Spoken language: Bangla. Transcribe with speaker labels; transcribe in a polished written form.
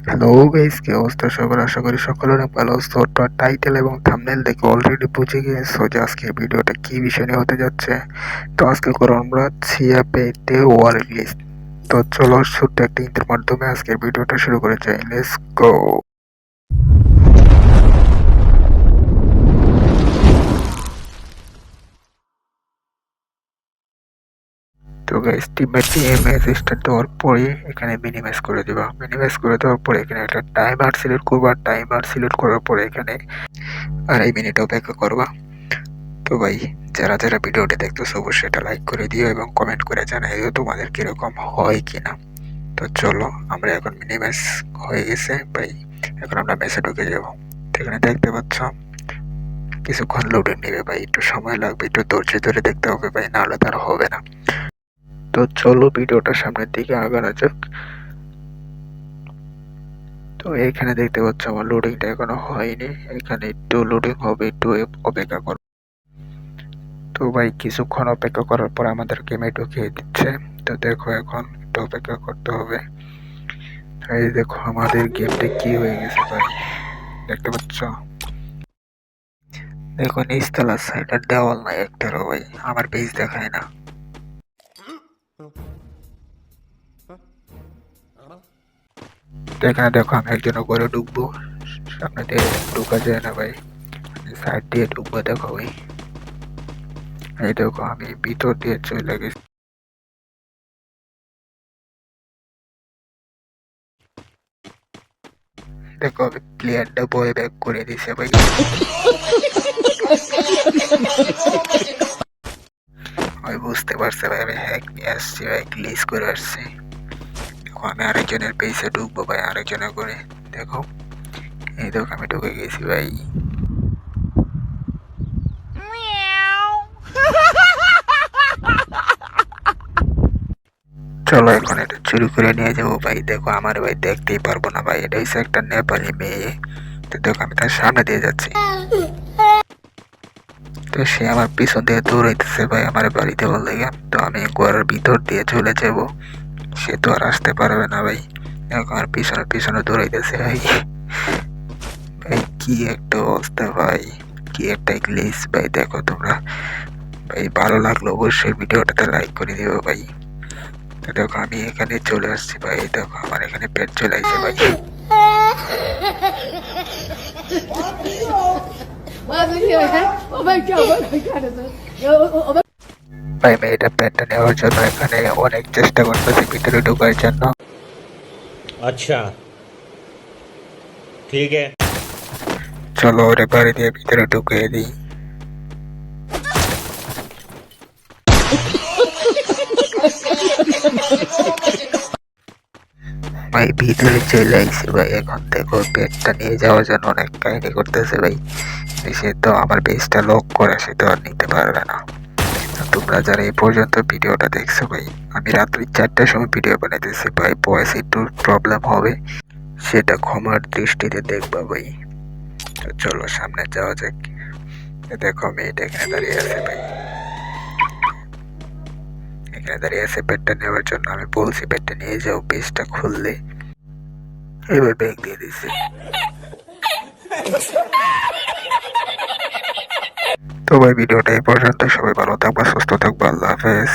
Speaker 1: হ্যালো গাইস, কি অবস্থা সবার? আশা করি সকলে অনেক ভালো আছো। তো টাইটেল এবং থাম্বনেল দেখে অলরেডি বুঝে গিয়েছো যে আজকের ভিডিওটা কি বিষয় নিয়ে হতে যাচ্ছে। তো আজকে করো আমরা ছিয়া পেটে ওয়ার লিস্ট। তো চলো ছোট্ট একটা ইন্টার মাধ্যমে আজকের ভিডিওটা শুরু করে যাই। Let's go. তো গাইস, ম্যাচ স্টার্ট দেওয়ার পরে এখানে মিনিমাইজ করে দিবা। মিনিমাইজ করে দেওয়ার পরে এখানে একটা টাইমার সিলেক্ট করবা। টাইমার সিলেক্ট করার পরে এখানে 2.5 মিনিট অপেক্ষা করবা। তো ভাই, যারা যারা ভিডিওটি দেখতেছো অবশ্যই এটা লাইক করে দিও এবং কমেন্ট করে জানাইও তোমাদের কিরকম হয় কিনা। তো চলো, আমরা এখন মিনিমাইজ হয়ে গেছে ভাই। এখন আমরা মেসে ঢুকে যাবো। তো এখানে দেখতে পাচ্ছ কিছুক্ষণ লোডিং নেবে ভাই, একটু সময় লাগবে, একটু ধৈর্য ধরে দেখতে হবে ভাই, নাহলে তার হবে না। তো চলো ভিডিওটা সামনের দিকে আগানো যাক। তো এখানে দেখতে পাচ্ছ আমার লোডিংটা এখনো হয়নি, এখানে একটু লোডিং হবে, একটু অপেক্ষা করো। তো ভাই কিছুক্ষণ অপেক্ষা করার পর আমাদের গেমে ঢুকিয়ে দিচ্ছে। তো দেখো এখন একটু অপেক্ষা করতে হবে। এই দেখো আমাদের গেমটা কি হয়ে গেছে ভাই, দেখতে পাচ্ছ? দেখো নিচতলা সাইডের দেওয়াল নাই একটারও ভাই, আমার পেজ দেখায় না। তো এখানে দেখো আমি একজন করে ঢুকবো, সামনে দিয়ে ঢুকা যায় না ভাই, সাইড দিয়ে ঢুকবো। দেখো ভাই, এই দেখো আমি ভিতর দিয়ে চলে গেছি। দেখো আমি প্লেয়ারটা বয় ব্যাক করে দিছে ভাই। আমি বুঝতে পারছি ভাই, আমি হ্যাক নিয়ে আসছি ভাই, গ্লিচ করে আসছি। দেখো আমি আরেকজনের পেজে ঢুকবো ভাই, আরেকজনের করে। দেখো এই দেখো আমি ঢুকে গেছি ভাই। চলো এখন এটা চুরি করে নিয়ে যাবো ভাই। দেখো আমার ভাই দেখতেই পারবো না ভাই, এটা হচ্ছে একটা নেপালি মেয়ে। তো দেখো আমি তার সামনে দিয়ে যাচ্ছি, তো সে আমার পিছন দিয়ে দৌড়াইতেছে ভাই আমার বাড়িতে বলতে গেলাম। তো আমি ঘরের ভিতর দিয়ে চলে যাব, সে তো আর আসতে পারবে না ভাই। দেখো আমার পিছনে পিছনে দৌড়াইতেছে ভাই। ভাই কি একটা অবস্থা ভাই, কি একটা গ্লিচ ভাই। দেখো তোমরা ভাই, ভালো লাগলো অবশ্যই ভিডিওটাতে লাইক করে দিও ভাই। তো দেখো আমি এখানে চলে আসছি ভাই, দেখো আমার এখানে পেট চলে আসছে ভাই। ভাই মেয়েটা পেটটা নেওয়ার জন্য এখানে অনেক চেষ্টা করতেছি ভিতরে ঢোকার জন্য।
Speaker 2: अच्छा ठीक है।
Speaker 1: চলো ওরে বাড়ি দিয়ে ভিতরে ঢুকিয়ে দিই। ভাই ভিতরে চলে আইসি ভাই, এখন দেখো পেটটা নিয়ে যাওয়ার জন্য অনেক কাহিনী করতেছে ভাই। সে তো আমার পেজটা লক করে, সে তো আর নিতে পারবে না। তোমরা যারা এই পর্যন্ত ভিডিওটা দেখছো ভাই, আমি রাত্রি 4টার সময় ভিডিও বানাইতেছি ভাই, ভয়েস একটু প্রবলেম হবে, সেটা ক্ষমার দৃষ্টিতে দেখবা ভাই। তো চলো সামনে যাওয়া যাক। দেখো মেয়েটা এখানে দাঁড়িয়ে আছে ভাই, এখানে দাঁড়িয়ে আছে পেটটা নেওয়ার জন্য। আমি বলছি পেটটা নিয়ে যাও, পেজটা খুললে এবার ব্যাগ দিয়ে দিছে। তো ভাই ভিডিওটা এই পর্যন্ত, সবাই ভালো থাকবা, সুস্থ থাকবা, আল্লাহ হাফেজ।